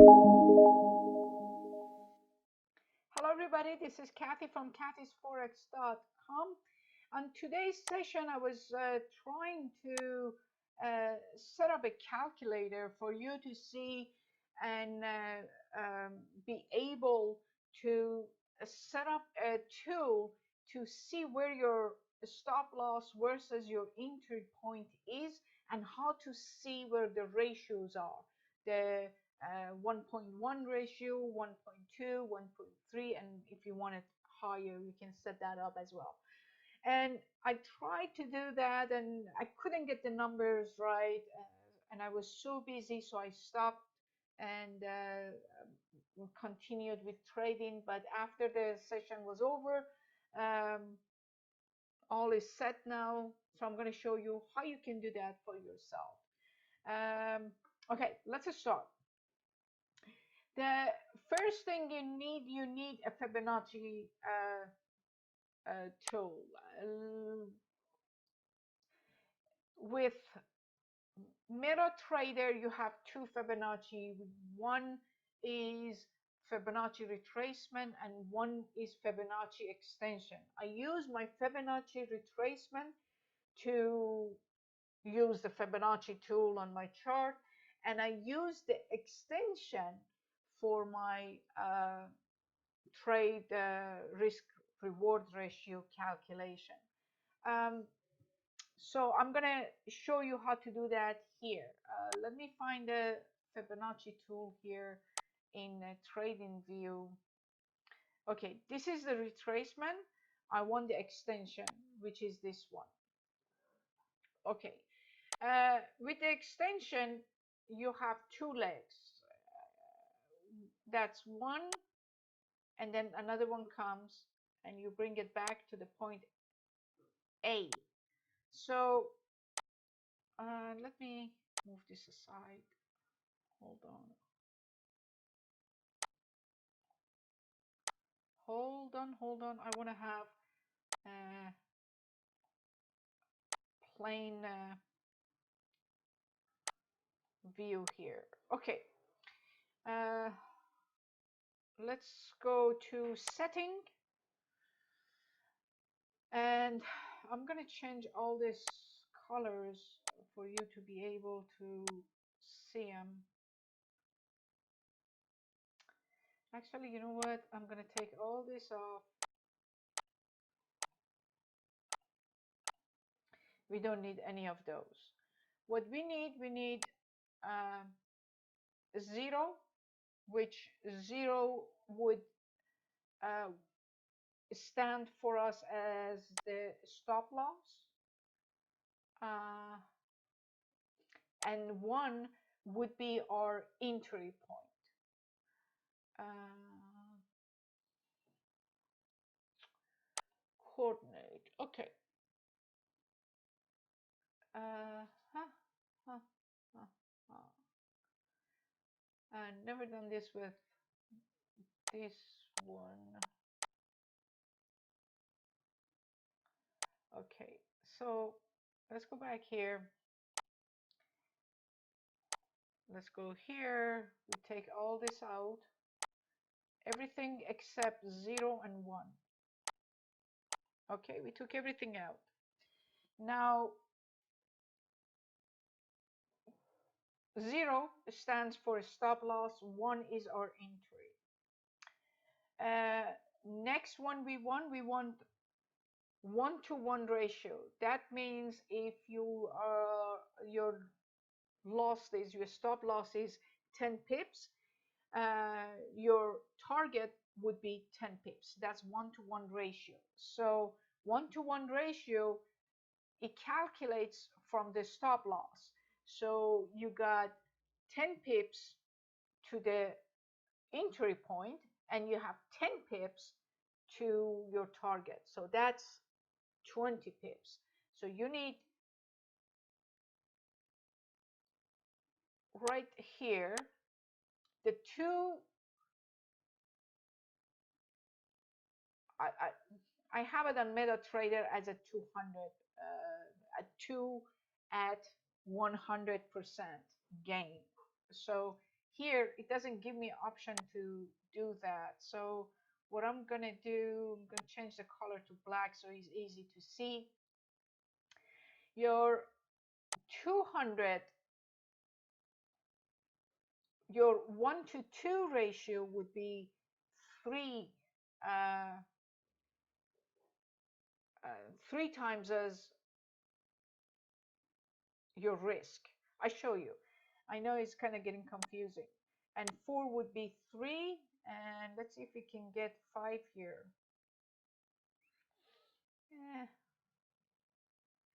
Hello everybody, this is Kathy from kathysforex.com. On today's session, I was trying to set up a calculator for you to see and be able to set up a tool to see where your stop loss versus your entry point is, and how to see where the ratios are. The 1.1 ratio, 1.2, 1.3, and if you want it higher, you can set that up as well. And I tried to do that, and I couldn't get the numbers right, and I was so busy, so I stopped and continued with trading. But after the session was over, all is set now, so I'm going to show you how you can do that for yourself. Okay, let's start. The first thing you need a Fibonacci tool. With MetaTrader, you have two Fibonacci. One is Fibonacci Retracement and one is Fibonacci Extension. I use my Fibonacci Retracement to use the Fibonacci tool on my chart, and I use the extension for my trade risk reward ratio calculation. So I'm gonna show you how to do that here. Let me find the Fibonacci tool here in trading view. Okay, this is the retracement. I want the extension, which is this one. Okay, with the extension, you have two legs. That's one, and then another one comes, and you bring it back to the point A. So let me move this aside. Hold on. Hold on. I want to have plain view here. Okay. Let's go to setting, and I'm gonna change all these colors for you to be able to see them. Actually, you know what? I'm gonna take all this off. We don't need any of those. What we need 0, which 0 would stand for us as the stop loss, and 1 would be our entry point. Coordinate. Okay. I've never done this with this one. Okay, so let's go back here. Let's go here. We take all this out. Everything except 0 and 1. Okay, we took everything out. Now, 0 stands for stop loss. 1 is our entry. Next one we want 1-to-1 ratio. That means if you are your stop loss is 10 pips, your target would be 10 pips. That's 1-to-1 ratio. So 1-to-1 ratio, it calculates from the stop loss. So you got 10 pips to the entry point, and you have 10 pips to your target. So that's 20 pips. So you need right here the two. I have it on MetaTrader as a 200, a 2 at 100% gain. So here it doesn't give me option to do that. So what I'm gonna do, I'm gonna change the color to black so it's easy to see. Your 200, your 1 to 2 ratio would be 3 uh, 3 times as your risk. I show you. I know it's kind of getting confusing. And 4 would be 3, and let's see if we can get 5 here.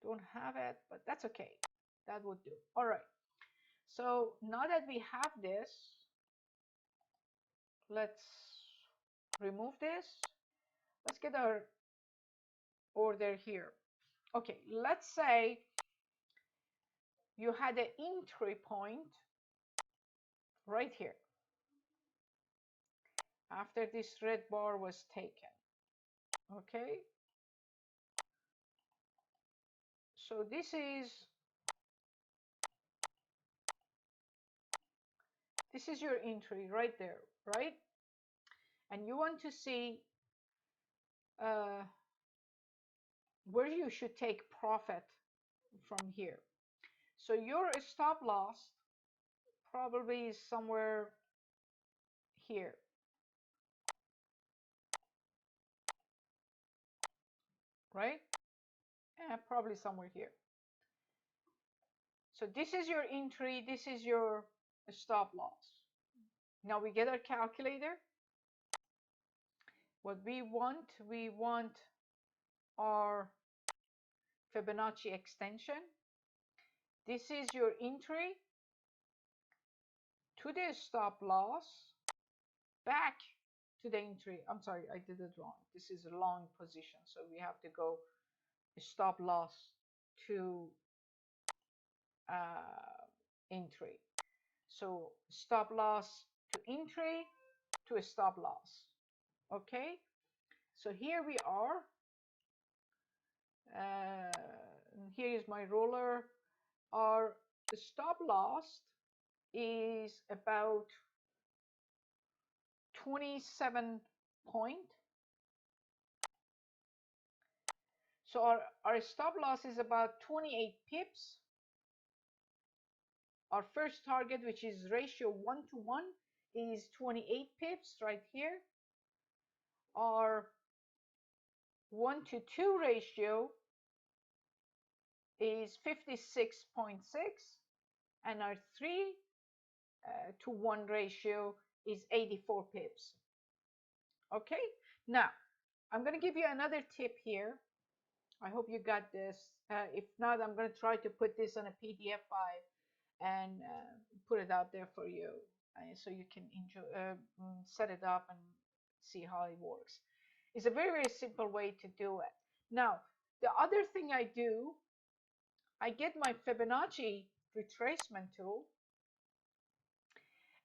Don't have it, but that's okay. That would do. All right. So now that we have this, let's remove this. Let's get our order here. Okay, let's say you had an entry point right here after this red bar was taken. Okay, so this is your entry right there, right? And you want to see where you should take profit from here. So your stop loss probably is somewhere here. Right? Probably somewhere here. So this is your entry, this is your stop loss. Now we get our calculator. What we want our Fibonacci extension. This is your entry to the stop loss, back to the entry. I'm sorry, I did it wrong. This is a long position, so we have to go stop loss to entry. So stop loss to entry to a stop loss. Okay, so here we are. Here is my roller. Our stop loss is about 27 point. So our stop loss is about 28 pips. Our first target, which is ratio 1 to 1, is 28 pips right here. Our 1 to 2 ratio is 56.6, and our 3 to 1 ratio is 84 pips. Okay, now I'm going to give you another tip here. I hope you got this. If not, I'm going to try to put this on a PDF file and put it out there for you so you can enjoy, set it up and see how it works. It's a very, very simple way to do it. Now, the other thing I do, I get my Fibonacci Retracement tool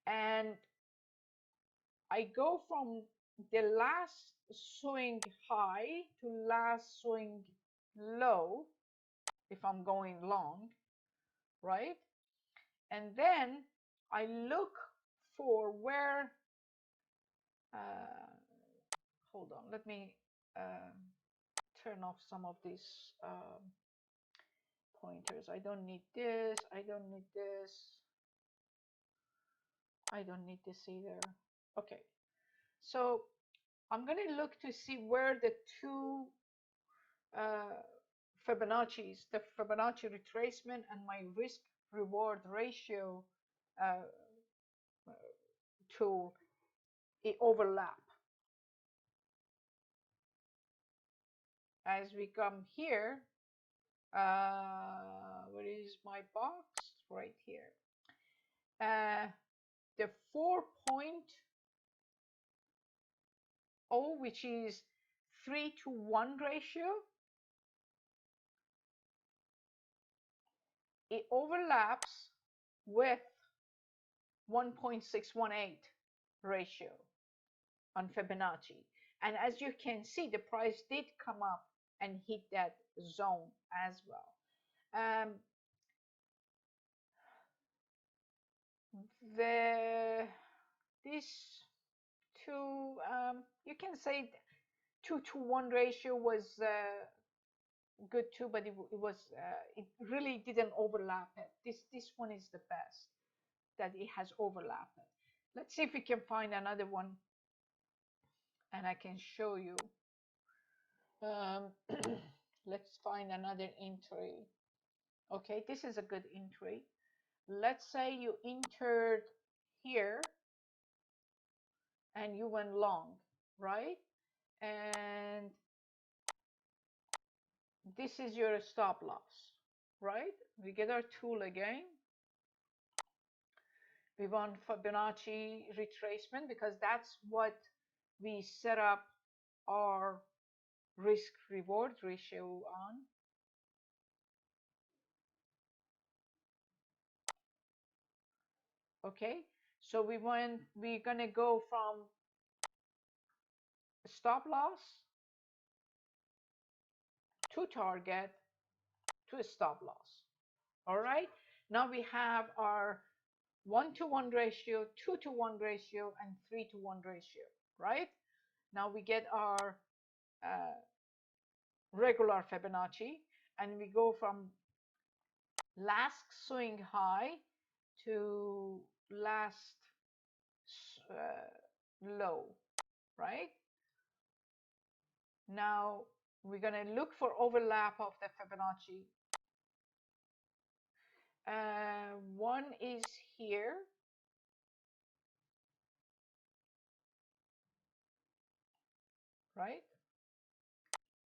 and I go from the last swing high to last swing low if I'm going long, right? And then I look for where, hold on, let me turn off some of these pointers. I don't need this, I don't need this, I don't need this either. Okay, so I'm going to look to see where the two Fibonacci's, the Fibonacci retracement and my risk reward ratio tool, it overlap. As we come here, where is my box? Right here. The 4.0, which is 3 to 1 ratio, it overlaps with 1.618 ratio on Fibonacci. And as you can see, the price did come up and hit that zone as well. This two, you can say 2-to-1 ratio was good too, but it really didn't overlap it. This one is the best that it has overlapped it. Let's see if we can find another one, and I can show you. Let's find another entry. Okay, this is a good entry. Let's say you entered here and you went long, right? And this is your stop loss, right? We get our tool again. We want Fibonacci retracement because that's what we set up our risk reward ratio on. Okay, so we're gonna go from stop loss to target to a stop loss. All right, now we have our 1-to-1 ratio, 2-to-1 ratio, and 3-to-1 ratio, right? Now we get our regular Fibonacci, and we go from last swing high to last low, right? Now we're going to look for overlap of the Fibonacci. One is here, right?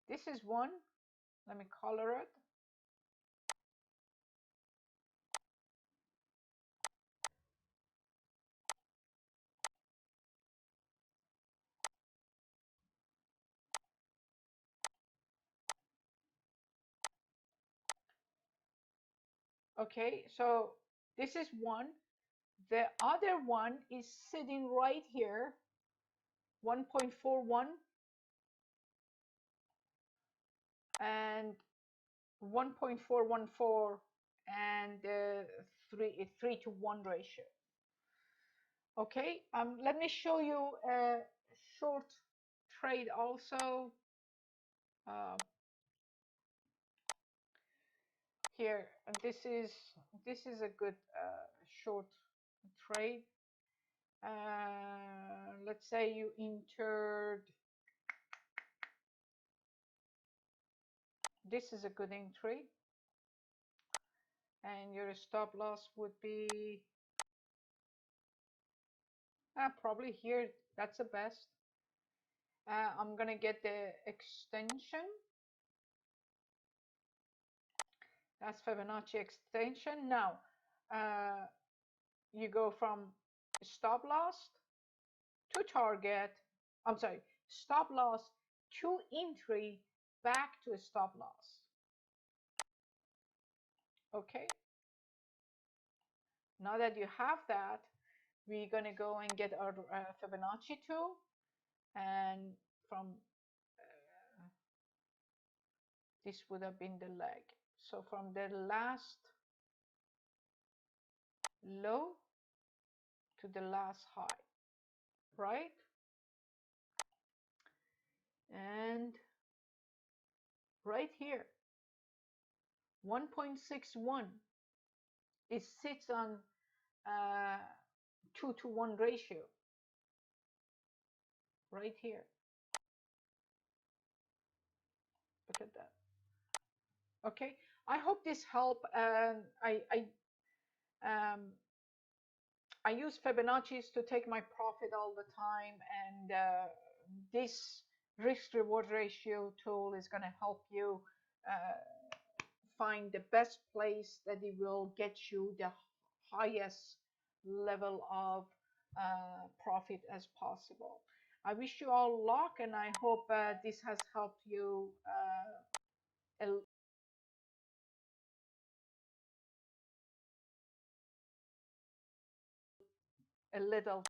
This is one. Let me color it. Okay, so this is one. The other one is sitting right here, 1.41 and 1.414 and 3-to-1 ratio. Okay, let me show you a short trade also. Here, and this is a good short trade. Let's say you entered. This is a good entry, and your stop loss would be probably here. That's the best. I'm gonna get the extension. That's Fibonacci extension. Now you go from stop loss to target. I'm sorry, stop loss to entry, back to a stop loss. Okay, now that you have that, we're going to go and get our Fibonacci tool, and from this would have been the leg. So from the last low to the last high, right? And right here, 1.61, it sits on 2-to-1 ratio right here. Look at that. Okay, I hope this helped. I use Fibonacci's to take my profit all the time, and this risk reward ratio tool is going to help you find the best place that it will get you the highest level of profit as possible. I wish you all luck, and I hope this has helped you a little.